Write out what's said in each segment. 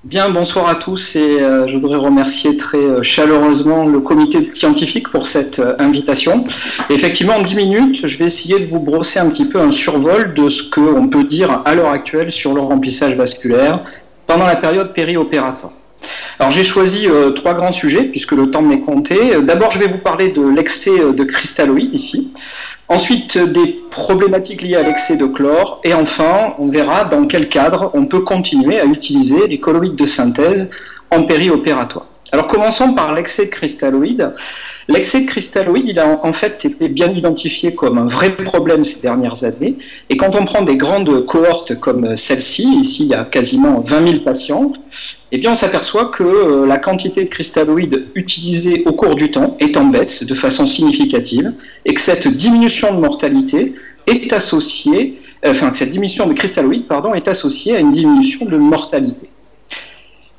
Bien, bonsoir à tous et je voudrais remercier très chaleureusement le comité scientifique pour cette invitation. Et effectivement, en 10 minutes, je vais essayer de vous brosser un petit peu un survol de ce qu'on peut dire à l'heure actuelle sur le remplissage vasculaire pendant la période périopératoire. Alors j'ai choisi trois grands sujets puisque le temps m'est compté. D'abord, je vais vous parler de l'excès de cristalloïdes ici. Ensuite, des problématiques liées à l'excès de chlore. Et enfin, on verra dans quel cadre on peut continuer à utiliser les colloïdes de synthèse en périopératoire. Alors commençons par l'excès de cristalloïdes. L'excès de cristalloïdes, il a en fait été bien identifié comme un vrai problème ces dernières années. Et quand on prend des grandes cohortes comme celle-ci, ici il y a quasiment 20 000 patients, eh bien on s'aperçoit que la quantité de cristalloïdes utilisée au cours du temps est en baisse de façon significative et que cette diminution de mortalité est associée, cette diminution de cristalloïdes, est associée à une diminution de mortalité.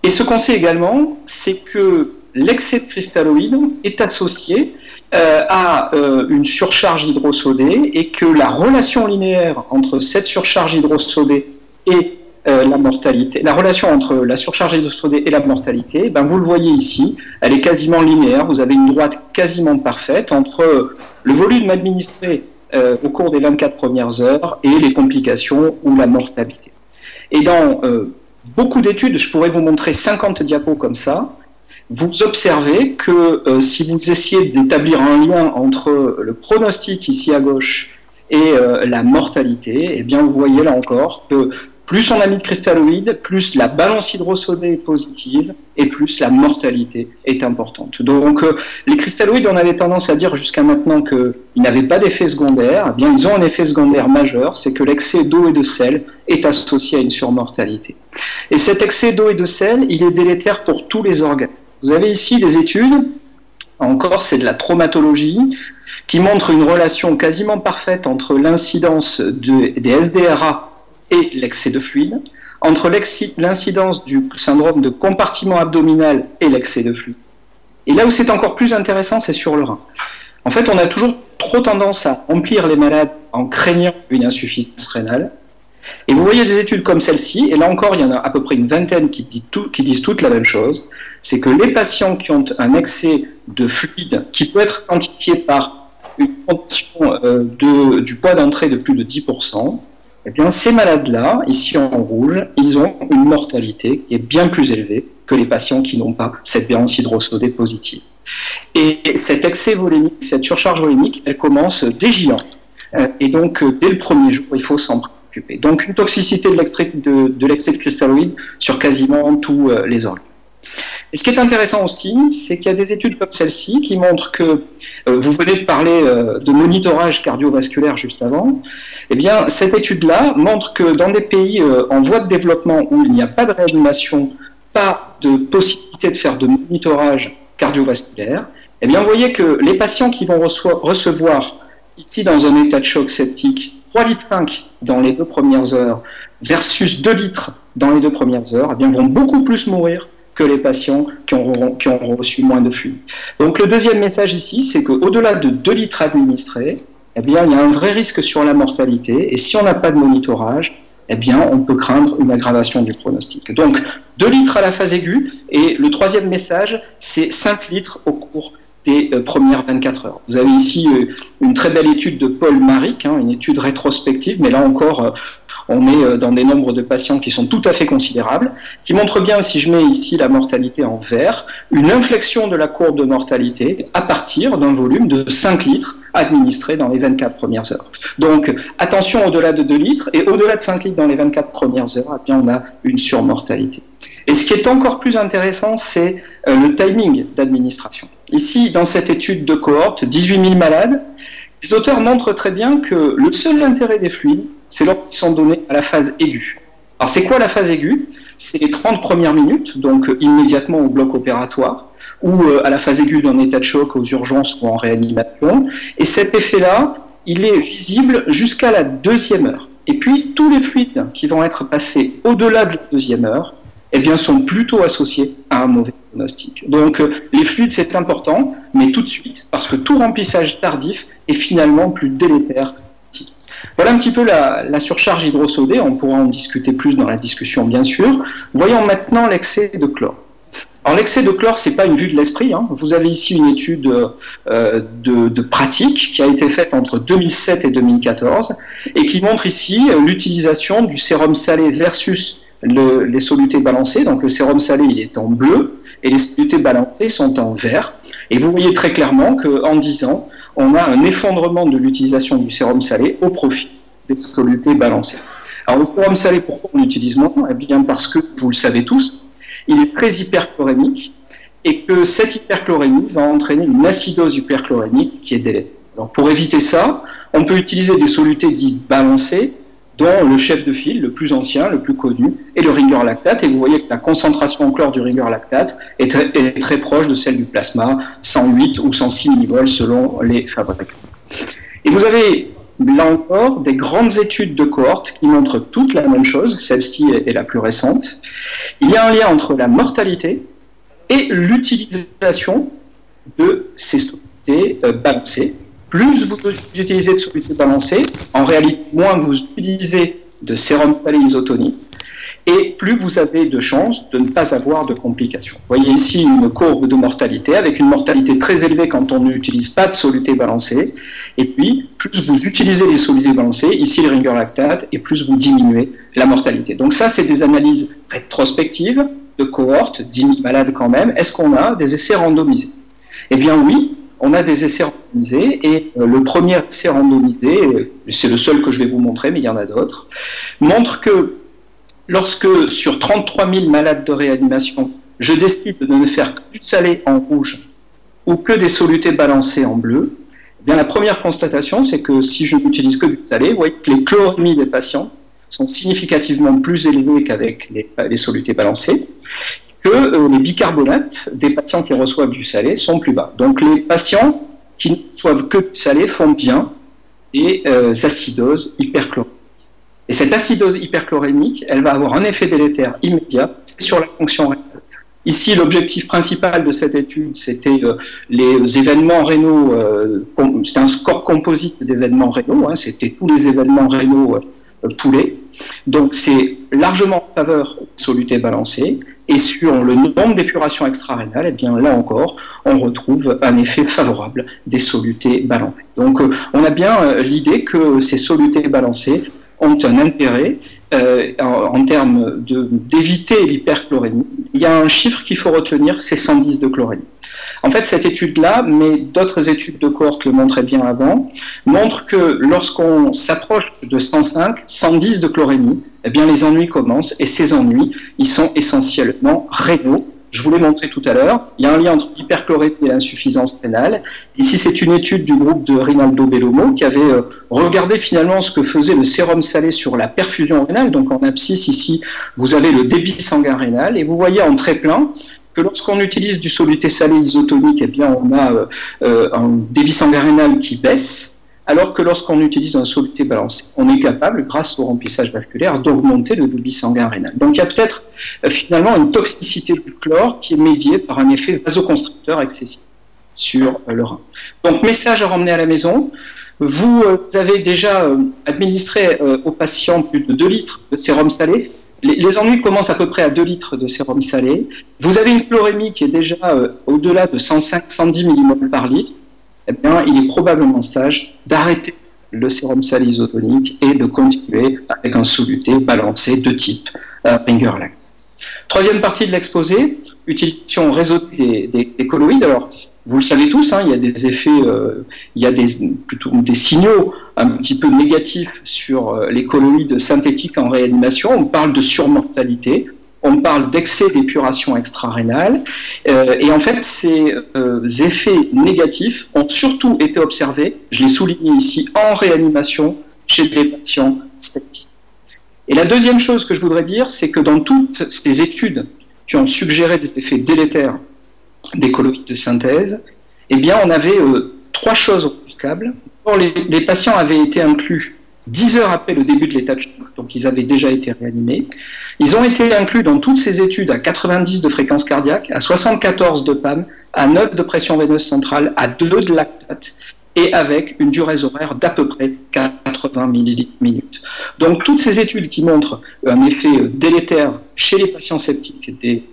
Et ce qu'on sait également, c'est que l'excès de cristalloïdes est associé à une surcharge hydrosodée et que la relation linéaire entre cette surcharge hydrosodée et la mortalité, la relation entre la surcharge hydrosodée et la mortalité, vous le voyez ici, elle est quasiment linéaire. Vous avez une droite quasiment parfaite entre le volume administré au cours des 24 premières heures et les complications ou la mortalité. Et dans beaucoup d'études, je pourrais vous montrer 50 diapos comme ça, vous observez que si vous essayez d'établir un lien entre le pronostic ici à gauche et la mortalité, eh bien vous voyez là encore que plus on a mis de cristalloïdes, plus la balance hydrosodée est positive et plus la mortalité est importante. Donc les cristalloïdes, on avait tendance à dire jusqu'à maintenant qu'ils n'avaient pas d'effet secondaire. Eh bien, ils ont un effet secondaire majeur, c'est que l'excès d'eau et de sel est associé à une surmortalité. Et cet excès d'eau et de sel, il est délétère pour tous les organes. Vous avez ici des études, encore c'est de la traumatologie, qui montrent une relation quasiment parfaite entre l'incidence des SDRA et l'excès de fluide, entre l'incidence du syndrome de compartiment abdominal et l'excès de fluide. Et là où c'est encore plus intéressant, c'est sur le rein. En fait, on a toujours trop tendance à remplir les malades en craignant une insuffisance rénale. Et vous voyez des études comme celle-ci, et là encore, il y en a à peu près une vingtaine qui disent toutes la même chose, c'est que les patients qui ont un excès de fluide, qui peut être quantifié par une augmentation du poids d'entrée de plus de 10%, eh bien, ces malades-là, ici en rouge, ils ont une mortalité qui est bien plus élevée que les patients qui n'ont pas cette balance hydrosodée positive. Et cet excès volémique, cette surcharge volémique, elle commence dès J1. Et donc, dès le premier jour, il faut s'en préoccuper. Donc, une toxicité de l'excès de cristalloïdes sur quasiment tous les organes. Et ce qui est intéressant aussi, c'est qu'il y a des études comme celle-ci qui montrent que, vous venez de parler de monitorage cardiovasculaire juste avant, eh bien, cette étude-là montre que dans des pays en voie de développement où il n'y a pas de réanimation, pas de possibilité de faire de monitorage cardiovasculaire, eh bien, vous voyez que les patients qui vont recevoir, ici dans un état de choc septique, 3,5 litres dans les 2 premières heures versus 2 litres dans les 2 premières heures, eh bien, vont beaucoup plus mourir que les patients qui auront reçu moins de fluide. Donc le deuxième message ici, c'est qu'au-delà de 2 litres administrés, eh bien, il y a un vrai risque sur la mortalité, et si on n'a pas de monitorage, eh bien, on peut craindre une aggravation du pronostic. Donc 2 litres à la phase aiguë, et le troisième message, c'est 5 litres au cours des premières 24 heures. Vous avez ici une très belle étude de Paul Maric, une étude rétrospective, mais là encore, on est dans des nombres de patients qui sont tout à fait considérables, qui montrent bien, si je mets ici la mortalité en vert, une inflexion de la courbe de mortalité à partir d'un volume de 5 litres administré dans les 24 premières heures. Donc, attention au-delà de 2 litres, et au-delà de 5 litres dans les 24 premières heures, eh bien, on a une surmortalité. Et ce qui est encore plus intéressant, c'est le timing d'administration. Ici, dans cette étude de cohorte, 18 000 malades, les auteurs montrent très bien que le seul intérêt des fluides, c'est lorsqu'ils sont donnés à la phase aiguë. Alors, c'est quoi la phase aiguë? C'est les 30 premières minutes, donc immédiatement au bloc opératoire, ou à la phase aiguë d'un état de choc aux urgences ou en réanimation. Et cet effet-là, il est visible jusqu'à la 2e heure. Et puis, tous les fluides qui vont être passés au-delà de la 2e heure, eh bien, sont plutôt associés à un mauvais pronostic. Donc, les fluides, c'est important, mais tout de suite, parce que tout remplissage tardif est finalement plus délétère. Voilà un petit peu la surcharge hydrosodée, on pourra en discuter plus dans la discussion bien sûr. Voyons maintenant l'excès de chlore. Alors l'excès de chlore, c'est pas une vue de l'esprit, hein. Vous avez ici une étude de pratique qui a été faite entre 2007 et 2014 et qui montre ici l'utilisation du sérum salé versus les solutés balancées. Donc le sérum salé il est en bleu et les solutés balancées sont en vert. Et vous voyez très clairement qu'en 10 ans, on a un effondrement de l'utilisation du sérum salé au profit des solutés balancées. Alors le sérum salé, pourquoi on l'utilise moins? Eh bien parce que, vous le savez tous, il est très hyperchlorémique et que cette hyperchlorémie va entraîner une acidose hyperchlorémique qui est délétère. Alors pour éviter ça, on peut utiliser des solutés dites balancées, dont le chef de file, le plus ancien, le plus connu, est le Ringer lactate. Et vous voyez que la concentration en chlore du Ringer lactate est très proche de celle du plasma, 108 ou 106 millimoles selon les fabricants. Et vous avez là encore des grandes études de cohorte qui montrent toutes la même chose, celle-ci est la plus récente. Il y a un lien entre la mortalité et l'utilisation de ces solutés balancées. Plus vous utilisez de solutés balancées, en réalité, moins vous utilisez de sérum salé isotonique, et plus vous avez de chances de ne pas avoir de complications. Vous voyez ici une courbe de mortalité, avec une mortalité très élevée quand on n'utilise pas de solutés balancées, et puis plus vous utilisez les solutés balancées, ici le Ringer lactate, et plus vous diminuez la mortalité. Donc ça, c'est des analyses rétrospectives de cohortes, 10 000 malades quand même. Est-ce qu'on a des essais randomisés? Eh bien oui, on a des essais randomisés, et le premier essai randomisé, c'est le seul que je vais vous montrer, mais il y en a d'autres, montre que lorsque sur 33 000 malades de réanimation, je décide de ne faire que du salé en rouge ou que des solutés balancées en bleu, eh bien la première constatation, c'est que si je n'utilise que du salé, vous voyez que les chlorémies des patients sont significativement plus élevées qu'avec les solutés balancées, que les bicarbonates des patients qui reçoivent du salé sont plus bas. Donc les patients qui ne reçoivent que du salé font bien des acidoses hyperchlorémiques. Et cette acidose hyperchlorémique, elle va avoir un effet délétère immédiat sur la fonction rénale. Ici, l'objectif principal de cette étude, c'était les événements rénaux, c'était un score composite d'événements rénaux, hein, c'était tous les événements rénaux poulés. Donc c'est largement en faveur des solutés balancées. Et sur le nombre d'épurations extra-rénales, eh bien là encore, on retrouve un effet favorable des solutés balancées. Donc on a bien l'idée que ces solutés balancées ont un intérêt en termes d'éviter l'hyperchlorémie. Il y a un chiffre qu'il faut retenir, c'est 110 de chlorémie. En fait, cette étude-là, mais d'autres études de cohorte le montraient bien avant, montre que lorsqu'on s'approche de 105, 110 de chlorémie, eh bien les ennuis commencent, et ces ennuis, ils sont essentiellement rénaux. Je vous l'ai montré tout à l'heure, il y a un lien entre l'hyperchlorémie et l'insuffisance rénale. Ici, c'est une étude du groupe de Rinaldo Bellomo qui avait regardé finalement ce que faisait le sérum salé sur la perfusion rénale. Donc en abscisse, ici, vous avez le débit sanguin rénal, et vous voyez en très plein que lorsqu'on utilise du soluté salé isotonique, eh bien on a un débit sanguin rénal qui baisse, alors que lorsqu'on utilise un soluté balancé, on est capable, grâce au remplissage vasculaire, d'augmenter le débit sanguin rénal. Donc il y a peut-être finalement une toxicité du chlore qui est médiée par un effet vasoconstricteur excessif sur le rein. Donc message à ramener à la maison, vous avez déjà administré aux patients plus de 2 litres de sérum salé. Les ennuis commencent à peu près à 2 litres de sérum salé. Vous avez une chlorémie qui est déjà au-delà de 105-110 millimoles par litre. Eh bien, il est probablement sage d'arrêter le sérum salé isotonique et de continuer avec un soluté balancé de type Ringer lactate. Troisième partie de l'exposé, utilisation réseau des colloïdes. Alors, vous le savez tous, hein, il y a des effets, il y a plutôt des signaux un petit peu négatifs sur les colloïdes synthétiques en réanimation. On parle de surmortalité, on parle d'excès d'épuration extra-rénale, et en fait, ces effets négatifs ont surtout été observés, je l'ai souligné ici, en réanimation chez des patients septiques. Et la deuxième chose que je voudrais dire, c'est que dans toutes ces études qui ont suggéré des effets délétères des colloïdes de synthèse, eh bien, on avait 3 choses remarquables. Les patients avaient été inclus 10 heures après le début de l'état de choc, donc ils avaient déjà été réanimés. Ils ont été inclus dans toutes ces études à 90 de fréquence cardiaque, à 74 de PAM, à 9 de pression veineuse centrale, à 2 de lactate, et avec une durée horaire d'à peu près 4 80 millilitres minute. Donc toutes ces études qui montrent un effet délétère chez les patients septiques des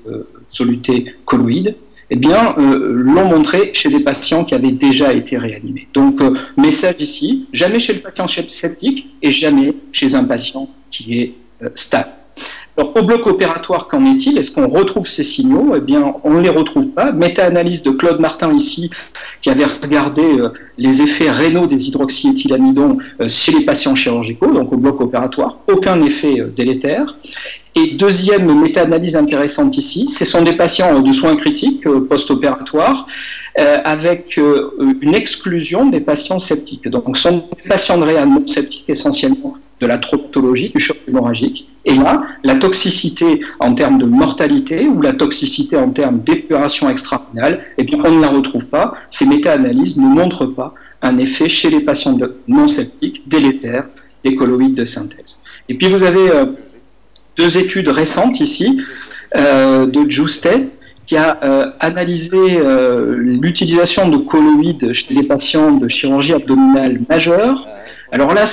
solutés colloïdes, eh bien, l'ont montré chez des patients qui avaient déjà été réanimés. Donc, message ici, jamais chez le patient septique et jamais chez un patient qui est stable. Alors, au bloc opératoire, qu'en est-il? Est-ce qu'on retrouve ces signaux? Eh bien, on ne les retrouve pas. Méta-analyse de Claude Martin ici, qui avait regardé les effets rénaux des hydroxyéthylamidons chez les patients chirurgicaux, donc au bloc opératoire, aucun effet délétère. Et deuxième méta-analyse intéressante ici, ce sont des patients de soins critiques post-opératoires avec une exclusion des patients septiques. Donc, ce sont des patients de réa non septiques essentiellement de la thrombophagie, du choc hémorragique. Et là, la toxicité en termes de mortalité ou la toxicité en termes d'épuration extra-rénale, eh bien, on ne la retrouve pas. Ces méta-analyses ne montrent pas un effet chez les patients non septiques délétères des colloïdes de synthèse. Et puis, vous avez deux études récentes ici de Jousted qui a analysé l'utilisation de colloïdes chez les patients de chirurgie abdominale majeure. Alors là,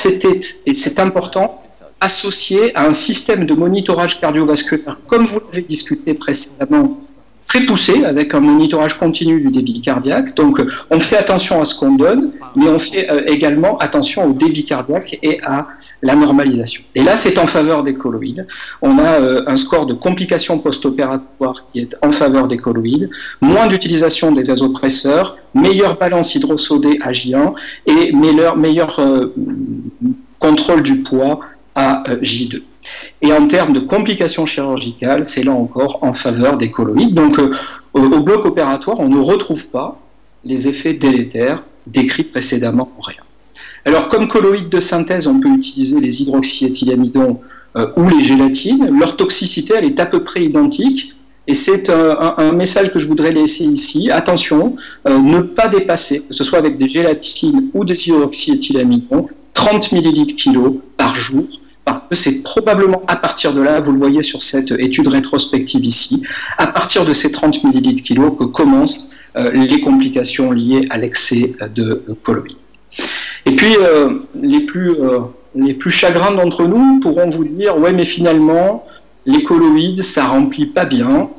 et c'est important, associé à un système de monitorage cardiovasculaire, comme vous l'avez discuté précédemment, très poussé, avec un monitorage continu du débit cardiaque. Donc, on fait attention à ce qu'on donne, mais on fait également attention au débit cardiaque et à la normalisation. Et là, c'est en faveur des colloïdes. On a un score de complications post-opératoires qui est en faveur des colloïdes, moins d'utilisation des vasopresseurs, meilleure balance hydrosodée à J1 et meilleur contrôle du poids à J2. Et en termes de complications chirurgicales, c'est là encore en faveur des colloïdes. Donc, au bloc opératoire, on ne retrouve pas les effets délétères décrits précédemment en réa. Alors, comme colloïdes de synthèse, on peut utiliser les hydroxyéthylamidons ou les gélatines. Leur toxicité, elle est à peu près identique. Et c'est un message que je voudrais laisser ici. Attention, ne pas dépasser, que ce soit avec des gélatines ou des hydroxyéthylamidons, 30 millilitres kilo par jour, parce que c'est probablement à partir de là, vous le voyez sur cette étude rétrospective ici, à partir de ces 30 millilitres kilo que commencent les complications liées à l'excès de colloïdes. Et puis, les plus chagrins d'entre nous pourront vous dire « ouais, mais finalement, les colloïdes, ça remplit pas bien,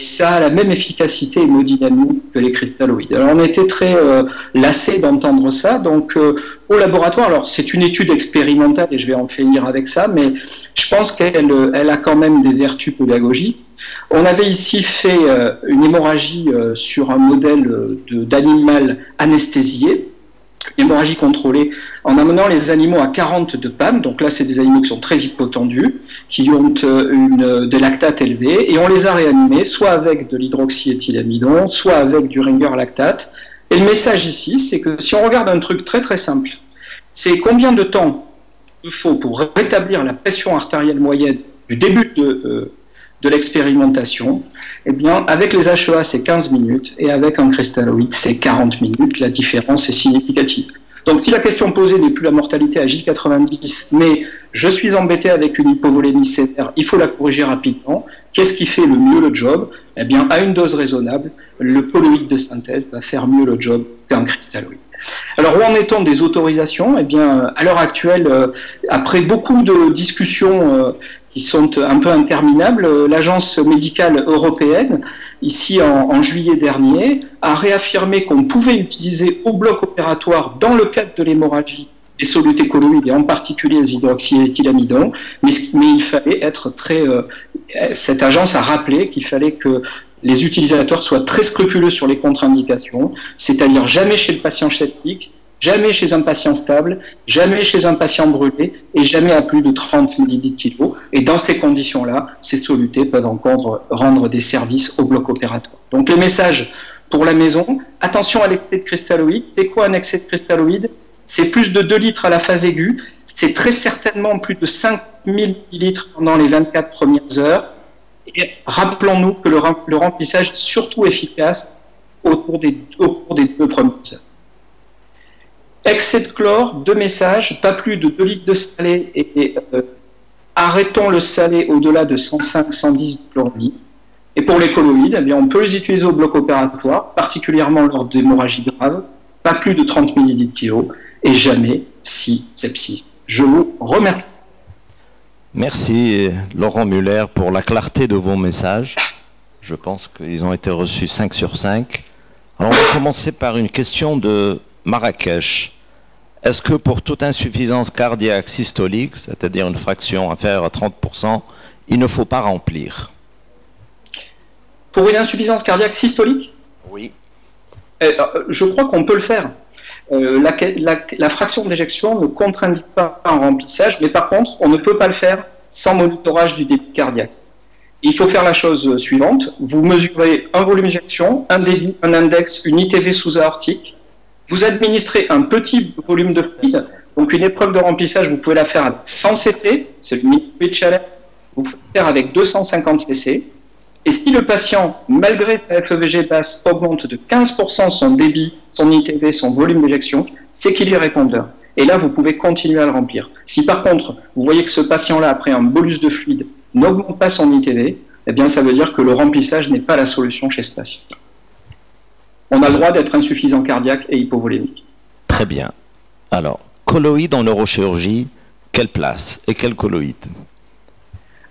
ça a la même efficacité hémodynamique que les cristalloïdes. » Alors, on était très lassés d'entendre ça. Donc, au laboratoire, alors c'est une étude expérimentale et je vais en finir avec ça, mais je pense qu'elle a quand même des vertus pédagogiques. On avait ici fait une hémorragie sur un modèle d'animal anesthésié, hémorragie contrôlée, en amenant les animaux à 40 de PAM, donc là c'est des animaux qui sont très hypotendus, qui ont des lactates élevés, et on les a réanimés, soit avec de l'hydroxyéthylamidon, soit avec du Ringer lactate. Et le message ici, c'est que si on regarde un truc très très simple, c'est combien de temps il faut pour rétablir la pression artérielle moyenne du début de l'expérimentation. Eh bien, avec les HEA, c'est 15 minutes, et avec un cristalloïde, c'est 40 minutes. La différence est significative. Donc, si la question posée n'est plus la mortalité à J90, mais je suis embêté avec une hypovolémie sévère, il faut la corriger rapidement. Qu'est-ce qui fait le mieux le job? Eh bien, à une dose raisonnable, le colloïde de synthèse va faire mieux le job qu'un cristalloïde. Alors, où en est-on des autorisations? Eh bien, à l'heure actuelle, après beaucoup de discussions qui sont un peu interminables, l'Agence médicale européenne, ici en juillet dernier, a réaffirmé qu'on pouvait utiliser au bloc opératoire, dans le cadre de l'hémorragie, les solutés colloïdes, et en particulier les hydroxyéthylamidons, mais il fallait être très... cette agence a rappelé qu'il fallait que les utilisateurs soient très scrupuleux sur les contre-indications, c'est-à-dire jamais chez le patient septique, jamais chez un patient stable, jamais chez un patient brûlé et jamais à plus de 30 millilitres kilo. Et dans ces conditions-là, ces solutés peuvent encore rendre des services au bloc opératoire. Donc les messages pour la maison, attention à l'excès de cristalloïdes. C'est quoi un excès de cristalloïdes? C'est plus de 2 litres à la phase aiguë. C'est très certainement plus de 5 millilitres pendant les 24 premières heures. Et rappelons-nous que le remplissage est surtout efficace au cours des 2 premières heures. Excès de chlore, 2 messages, pas plus de 2 litres de salé et arrêtons le salé au-delà de 105-110 chloromie. Et pour les colloïdes, eh bien, on peut les utiliser au bloc opératoire, particulièrement lors d'hémorragie grave, pas plus de 30 millilitres kilo. et jamais si sepsis. Je vous remercie. Merci Laurent Muller pour la clarté de vos messages. Je pense qu'ils ont été reçus 5 sur 5. Alors on va commencer par une question de Marrakech. Est-ce que pour toute insuffisance cardiaque systolique, c'est-à-dire une fraction inférieure à 30%, il ne faut pas remplir? Pour une insuffisance cardiaque systolique? Oui. Je crois qu'on peut le faire. La fraction d'éjection ne contraint pas un remplissage, mais par contre, on ne peut pas le faire sans monitorage du débit cardiaque. Il faut faire la chose suivante. Vous mesurez un volume d'éjection, un débit, un index, une ITV sous-aortique. Vous administrez un petit volume de fluide. Donc une épreuve de remplissage, vous pouvez la faire avec 100 cc, c'est le mini challenge. Vous pouvez le faire avec 250 cc. Et si le patient, malgré sa FEVG basse, augmente de 15% son débit, son ITV, son volume d'éjection, c'est qu'il est répondeur. Et là, vous pouvez continuer à le remplir. Si par contre, vous voyez que ce patient-là, après un bolus de fluide, n'augmente pas son ITV, eh bien, ça veut dire que le remplissage n'est pas la solution chez ce patient. On a le droit d'être insuffisant cardiaque et hypovolémique. Très bien. Alors, colloïde en neurochirurgie, quelle place et quel colloïde?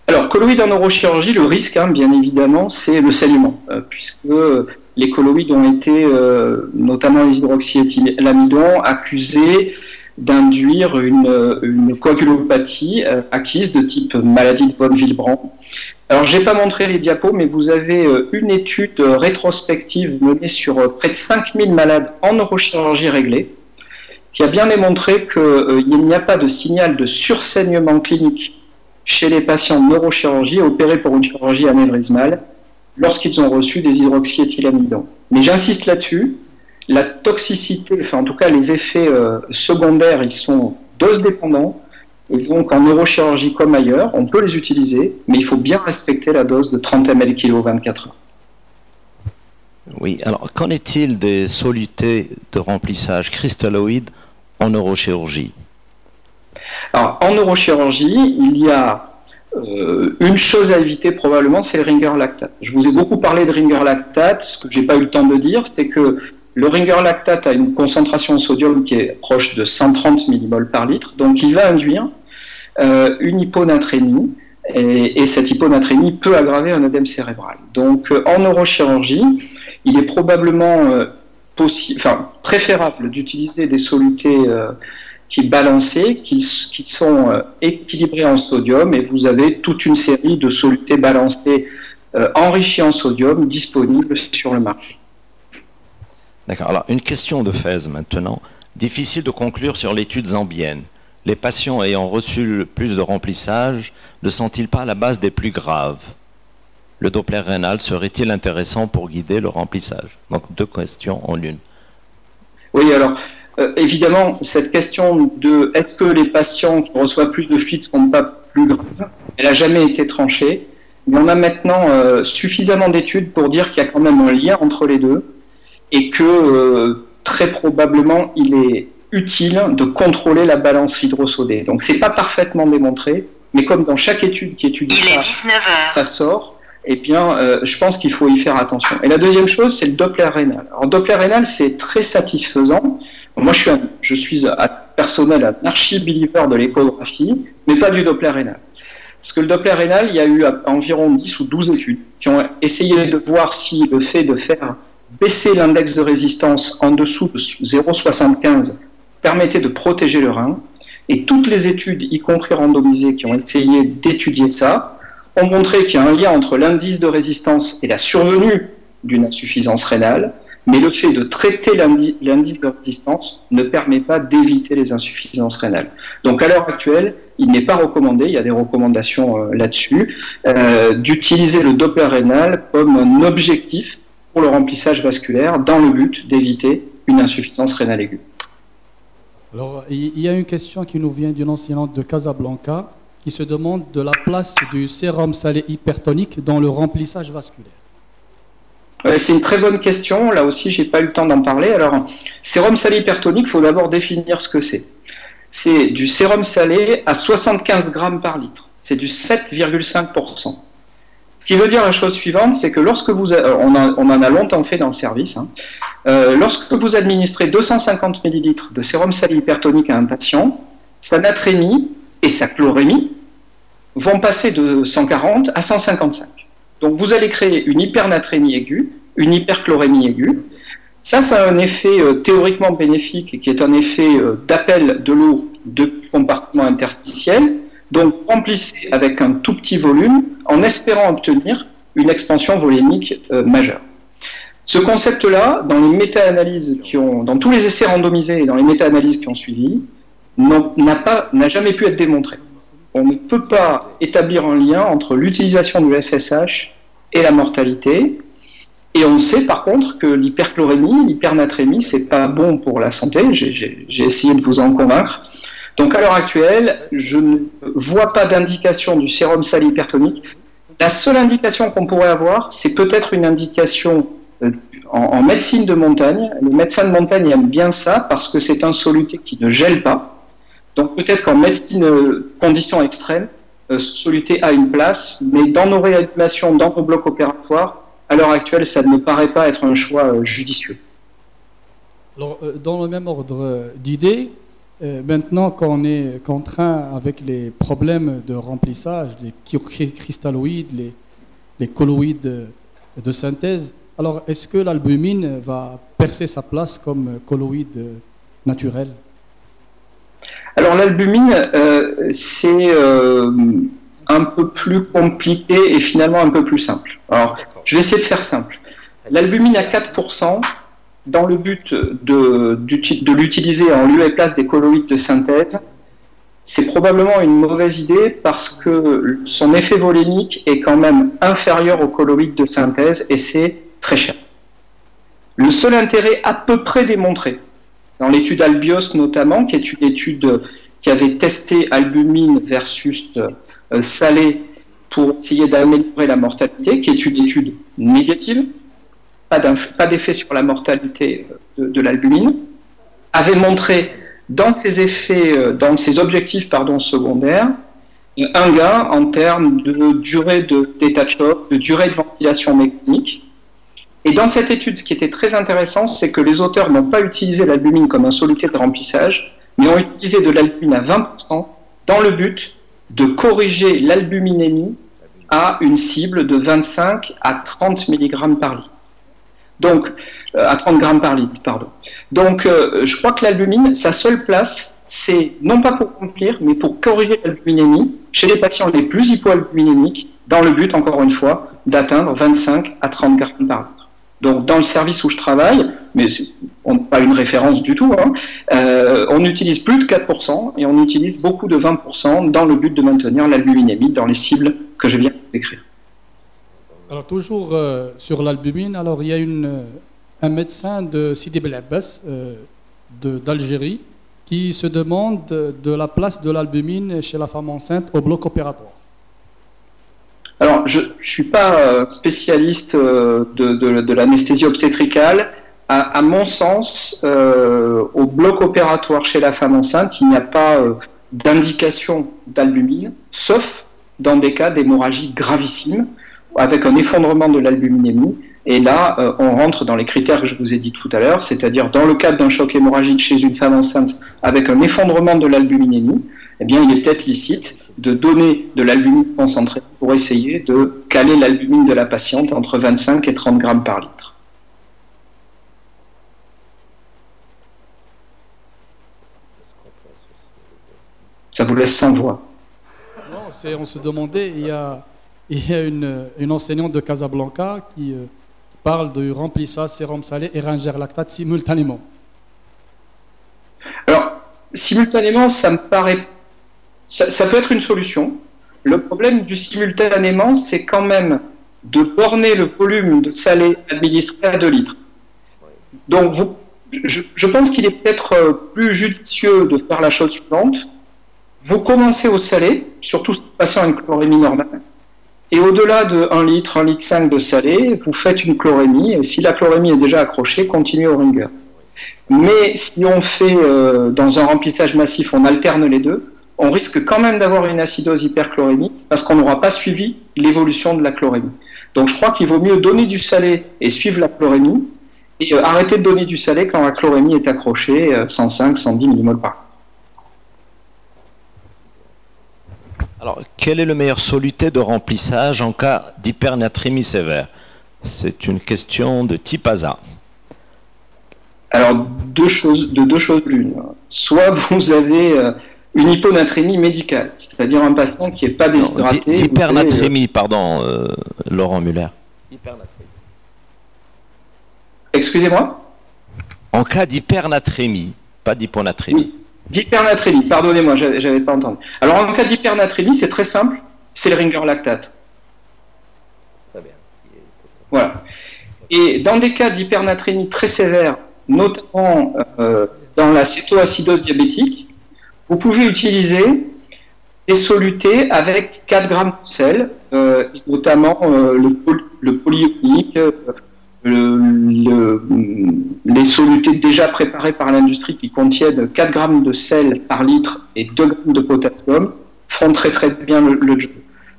Alors, colloïdes en neurochirurgie, le risque, bien évidemment, c'est le saignement, puisque les colloïdes ont été, notamment les hydroxyéthylamidons, accusés d'induire une coagulopathie acquise de type maladie de von Willebrand. Alors, je n'ai pas montré les diapos, mais vous avez une étude rétrospective menée sur près de 5000 malades en neurochirurgie réglée, qui a bien démontré qu'il n'y a pas de signal de sursaignement clinique chez les patients de neurochirurgie opérés pour une chirurgie anévrismale lorsqu'ils ont reçu des hydroxyéthylamidons. Mais j'insiste là-dessus, la toxicité, enfin en tout cas les effets secondaires, ils sont dose dépendants, et donc en neurochirurgie comme ailleurs, on peut les utiliser, mais il faut bien respecter la dose de 30 ml kg 24 heures. Oui, alors qu'en est-il des solutés de remplissage cristalloïdes en neurochirurgie? Alors, en neurochirurgie, il y a une chose à éviter probablement, c'est le ringer lactate. Je vous ai beaucoup parlé de ringer lactate. Ce que je n'ai pas eu le temps de dire, c'est que le ringer lactate a une concentration en sodium qui est proche de 130 millimoles par litre. Donc, il va induire une hyponatrémie. Et cette hyponatrémie peut aggraver un œdème cérébral. Donc, en neurochirurgie, il est probablement préférable d'utiliser des solutés qui sont équilibrés en sodium, et vous avez toute une série de solutés balancés enrichis en sodium disponibles sur le marché. D'accord. Alors, une question de Fès maintenant. Difficile de conclure sur l'étude zambienne. Les patients ayant reçu le plus de remplissage ne sont-ils pas à la base des plus graves? Le Doppler rénal serait-il intéressant pour guider le remplissage? Donc, 2 questions en une. Oui, alors, évidemment, cette question de est-ce que les patients qui reçoivent plus de fluide ne sont pas plus graves, elle n'a jamais été tranchée, mais on a maintenant suffisamment d'études pour dire qu'il y a quand même un lien entre les deux, et que très probablement il est utile de contrôler la balance hydrosodée. Donc c'est pas parfaitement démontré, mais comme dans chaque étude qui étudie ça sort, eh bien, je pense qu'il faut y faire attention. Et la deuxième chose, c'est le Doppler rénal. Alors, Doppler rénal, c'est très satisfaisant. Moi, je suis à personnel un archi-believer de l'échographie, mais pas du Doppler rénal. Parce que le Doppler rénal, il y a eu environ 10 ou 12 études qui ont essayé de voir si le fait de faire baisser l'index de résistance en dessous de 0,75 permettait de protéger le rein. Et toutes les études, y compris randomisées, qui ont essayé d'étudier ça, ont montré qu'il y a un lien entre l'indice de résistance et la survenue d'une insuffisance rénale, mais le fait de traiter l'indice de résistance ne permet pas d'éviter les insuffisances rénales. Donc à l'heure actuelle, il n'est pas recommandé, il y a des recommandations là-dessus, d'utiliser le Doppler rénal comme un objectif pour le remplissage vasculaire dans le but d'éviter une insuffisance rénale aiguë. Alors, il y a une question qui nous vient d'une enseignante de Casablanca qui se demande de la place du sérum salé hypertonique dans le remplissage vasculaire. C'est une très bonne question. Là aussi, je n'ai pas eu le temps d'en parler. Alors, sérum salé hypertonique, il faut d'abord définir ce que c'est. C'est du sérum salé à 75 grammes par litre. C'est du 7,5%. Ce qui veut dire la chose suivante, c'est que lorsque on en a longtemps fait dans le service, Lorsque vous administrez 250 ml de sérum salé hypertonique à un patient, sa natrémie et sa chlorémie vont passer de 140 à 155. Donc vous allez créer une hypernatrémie aiguë, une hyperchlorémie aiguë. Ça a un effet théoriquement bénéfique qui est un effet d'appel de l'eau de compartiment interstitiel. Donc remplissez avec un tout petit volume en espérant obtenir une expansion volémique majeure. Ce concept-là, dans les méta-analyses dans tous les essais randomisés et dans les méta-analyses qui ont suivi, n'a jamais pu être démontré. On ne peut pas établir un lien entre l'utilisation du SSH et la mortalité. Et on sait par contre que l'hyperchlorémie, l'hypernatrémie, c'est pas bon pour la santé. J'ai essayé de vous en convaincre. Donc à l'heure actuelle, je ne vois pas d'indication du sérum salé hypertonique. La seule indication qu'on pourrait avoir, c'est peut-être une indication en médecine de montagne. Les médecins de montagne aiment bien ça parce que c'est un soluté qui ne gèle pas. Donc peut-être qu'en médecine conditions extrêmes, ce soluté a une place, mais dans nos réanimations, dans nos blocs opératoires, à l'heure actuelle, ça ne me paraît pas être un choix judicieux. Alors, dans le même ordre d'idées, maintenant qu'on est contraint avec les problèmes de remplissage, les cristalloïdes, les colloïdes de synthèse, alors est-ce que l'albumine va percer sa place comme colloïde naturel? Alors l'albumine, c'est un peu plus compliqué et finalement un peu plus simple. Alors, je vais essayer de faire simple. L'albumine à 4%, dans le but de l'utiliser en lieu et place des colloïdes de synthèse, c'est probablement une mauvaise idée parce que son effet volémique est quand même inférieur aux colloïdes de synthèse et c'est très cher. Le seul intérêt à peu près démontré, dans l'étude Albios notamment, qui est une étude qui avait testé albumine versus salé pour essayer d'améliorer la mortalité, qui est une étude négative, pas d'effet sur la mortalité de l'albumine, avait montré dans ses effets, dans ses objectifs secondaires, un gain en termes de durée d'état de choc, de durée de ventilation mécanique. Et dans cette étude, ce qui était très intéressant, c'est que les auteurs n'ont pas utilisé l'albumine comme un soluté de remplissage, mais ont utilisé de l'albumine à 20% dans le but de corriger l'albuminémie à une cible de 25 à 30 mg par litre. Donc, à 30 grammes par litre, pardon. Donc, je crois que l'albumine, sa seule place, c'est non pas pour remplir, mais pour corriger l'albuminémie chez les patients les plus hypoalbuminémiques, dans le but, encore une fois, d'atteindre 25 à 30 grammes par litre. Donc, dans le service où je travaille, mais on n'a pas une référence du tout, on utilise plus de 4% et on utilise beaucoup de 20% dans le but de maintenir l'albuminémie dans les cibles que je viens de décrire. Alors, toujours sur l'albumine, alors il y a un médecin de Sidi Bel Abbas d'Algérie qui se demande de la place de l'albumine chez la femme enceinte au bloc opératoire. Alors, je ne suis pas spécialiste de l'anesthésie obstétricale. À mon sens, au bloc opératoire chez la femme enceinte, il n'y a pas d'indication d'albumine, sauf dans des cas d'hémorragie gravissime, avec un effondrement de l'albuminémie. Et là, on rentre dans les critères que je vous ai dit tout à l'heure, c'est-à-dire dans le cadre d'un choc hémorragique chez une femme enceinte avec un effondrement de l'albuminémie, eh bien, il est peut-être licite de donner de l'albumine concentrée pour essayer de caler l'albumine de la patiente entre 25 et 30 grammes par litre. Ça vous laisse sans voix. Non, on se demandait, il y a une enseignante de Casablanca qui parle de remplissage sérum salé et ringer lactate simultanément. Alors, simultanément, ça me paraît... Ça peut être une solution. Le problème du simultanément, c'est quand même de borner le volume de salé administré à 2 litres. Donc, je pense qu'il est peut-être plus judicieux de faire la chose suivante. Vous commencez au salé, surtout si le patient a une chlorémie normale, et au-delà de 1 litre, 1,5 litre de salé, vous faites une chlorémie, et si la chlorémie est déjà accrochée, continuez au ringer. Mais si on fait, dans un remplissage massif, on alterne les deux, on risque quand même d'avoir une acidose hyperchlorémique parce qu'on n'aura pas suivi l'évolution de la chlorémie. Donc je crois qu'il vaut mieux donner du salé et suivre la chlorémie, et arrêter de donner du salé quand la chlorémie est accrochée 105-110 mmol par. Alors, quel est le meilleur soluté de remplissage en cas d'hypernatrémie sévère? C'est une question de type ASA. Alors, deux choses l'une. Soit vous avez une hyponatrémie médicale, c'est-à-dire un patient qui n'est pas déshydraté. D'hypernatrémie, pardon, Laurent Muller. Excusez-moi? En cas d'hypernatrémie, pas d'hyponatrémie. Oui, d'hypernatrémie, pardonnez-moi, j'avais pas entendu. Alors, en cas d'hypernatrémie, c'est très simple, c'est le Ringer lactate. Très bien. Voilà. Et dans des cas d'hypernatrémie très sévère, notamment dans la cétoacidose diabétique, vous pouvez utiliser des solutés avec 4 grammes de sel, notamment le polyonique, les solutés déjà préparés par l'industrie qui contiennent 4 grammes de sel par litre et 2 grammes de potassium feront très très bien le job.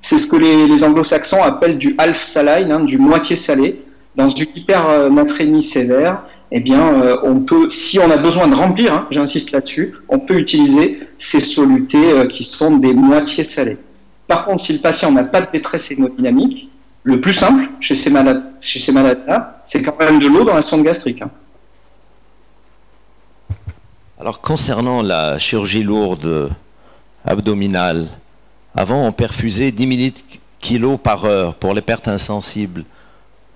C'est ce que les anglo-saxons appellent du half saline, hein, du moitié salé. Dans une hypernatrémie sévère, eh bien, on peut, si on a besoin de remplir, hein, j'insiste là-dessus, on peut utiliser ces solutés qui sont des moitiés salés. Par contre, si le patient n'a pas de détresse hémodynamique, le plus simple chez ces malades-là, c'est quand même de l'eau dans la sonde gastrique. Hein. Alors, concernant la chirurgie lourde abdominale, avant, on perfusait 10 millilitres par heure pour les pertes insensibles.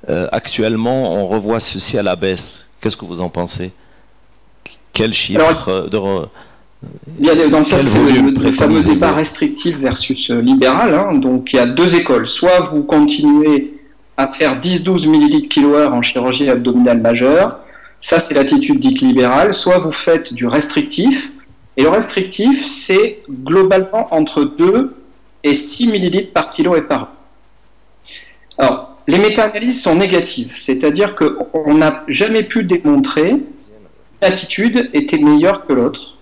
Actuellement, on revoit ceci à la baisse. Qu'est-ce que vous en pensez? Quel chiffre donc ça, c'est le fameux débat restrictif versus libéral. Hein. Donc, il y a deux écoles. Soit vous continuez à faire 10-12 millilitres kilo/heure en chirurgie abdominale majeure. Ça, c'est l'attitude dite libérale. Soit vous faites du restrictif. Et le restrictif, c'est globalement entre 2 et 6 millilitres par kilo et par heure. Alors, les méta-analyses sont négatives, c'est-à-dire qu'on n'a jamais pu démontrer qu'une attitude était meilleure que l'autre.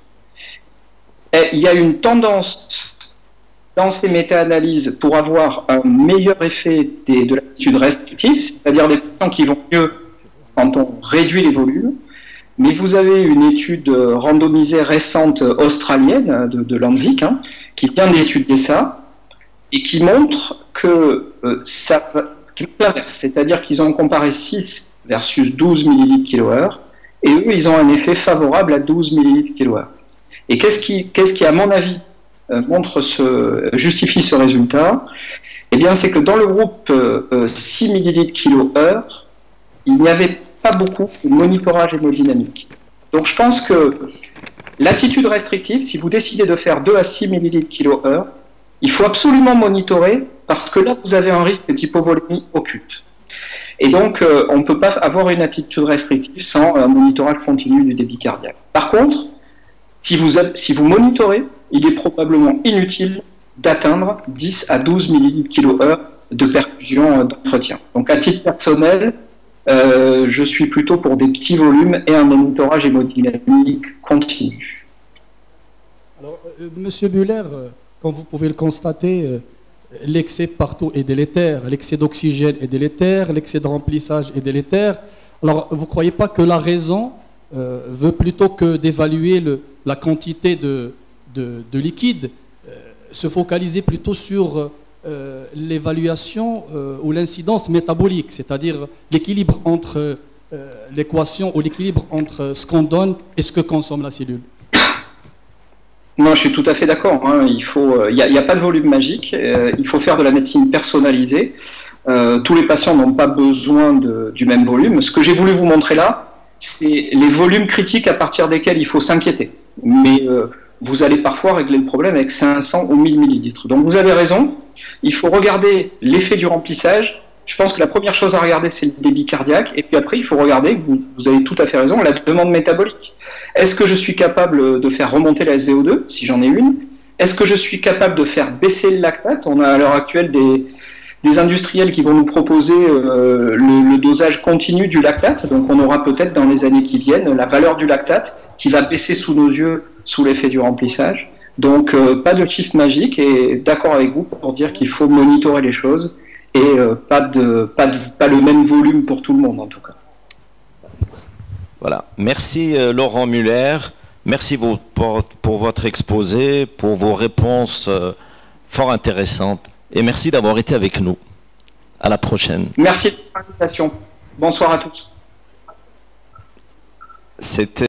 Il y a une tendance dans ces méta-analyses pour avoir un meilleur effet de l'attitude restrictive, c'est-à-dire des patients qui vont mieux quand on réduit les volumes. Mais vous avez une étude randomisée récente australienne de Lancet, hein, qui vient d'étudier ça et qui montre que ça l'inverse, c'est-à-dire qu'ils ont comparé 6 versus 12 millilitres kilo/heure, et eux, ils ont un effet favorable à 12 millilitres kilo/heure. Et qu'est-ce qui, à mon avis, justifie ce résultat? Eh bien, c'est que dans le groupe 6 millilitres kilo/heure, il n'y avait pas beaucoup de monitorage hémodynamique. Donc, je pense que l'attitude restrictive, si vous décidez de faire 2 à 6 millilitres kilo/heure, il faut absolument monitorer parce que là, vous avez un risque d'hypovolémie occulte. Et donc, on ne peut pas avoir une attitude restrictive sans un monitorage continu du débit cardiaque. Par contre, si vous monitorez, il est probablement inutile d'atteindre 10 à 12 millilitres kilo/heure de perfusion d'entretien. Donc, à titre personnel, je suis plutôt pour des petits volumes et un monitorage hémodynamique continu. Alors, Monsieur Muller, comme vous pouvez le constater, l'excès partout est délétère, l'excès d'oxygène est délétère, l'excès de remplissage est délétère. Alors, vous ne croyez pas que la raison veut plutôt que d'évaluer la quantité de liquide, se focaliser plutôt sur l'évaluation ou l'incidence métabolique, c'est-à-dire l'équilibre entre l'équation ou l'équilibre entre ce qu'on donne et ce que consomme la cellule? Non, je suis tout à fait d'accord. Hein. Il n'y a pas de volume magique. Il faut faire de la médecine personnalisée. Tous les patients n'ont pas besoin du même volume. Ce que j'ai voulu vous montrer là, c'est les volumes critiques à partir desquels il faut s'inquiéter. Mais vous allez parfois régler le problème avec 500 ou 1000 millilitres. Donc vous avez raison. Il faut regarder l'effet du remplissage. Je pense que la première chose à regarder, c'est le débit cardiaque. Et puis après, il faut regarder, vous avez tout à fait raison, la demande métabolique. Est-ce que je suis capable de faire remonter la SVO2, si j'en ai une? Est-ce que je suis capable de faire baisser le lactate? On a à l'heure actuelle des industriels qui vont nous proposer le dosage continu du lactate. Donc on aura peut-être dans les années qui viennent la valeur du lactate qui va baisser sous nos yeux sous l'effet du remplissage. Donc pas de chiffre magique, et d'accord avec vous pour dire qu'il faut monitorer les choses et pas le même volume pour tout le monde en tout cas. Voilà. Merci Laurent Muller. Merci pour votre exposé, pour vos réponses fort intéressantes. Et merci d'avoir été avec nous. À la prochaine. Merci de l'invitation. Bonsoir à tous. C'était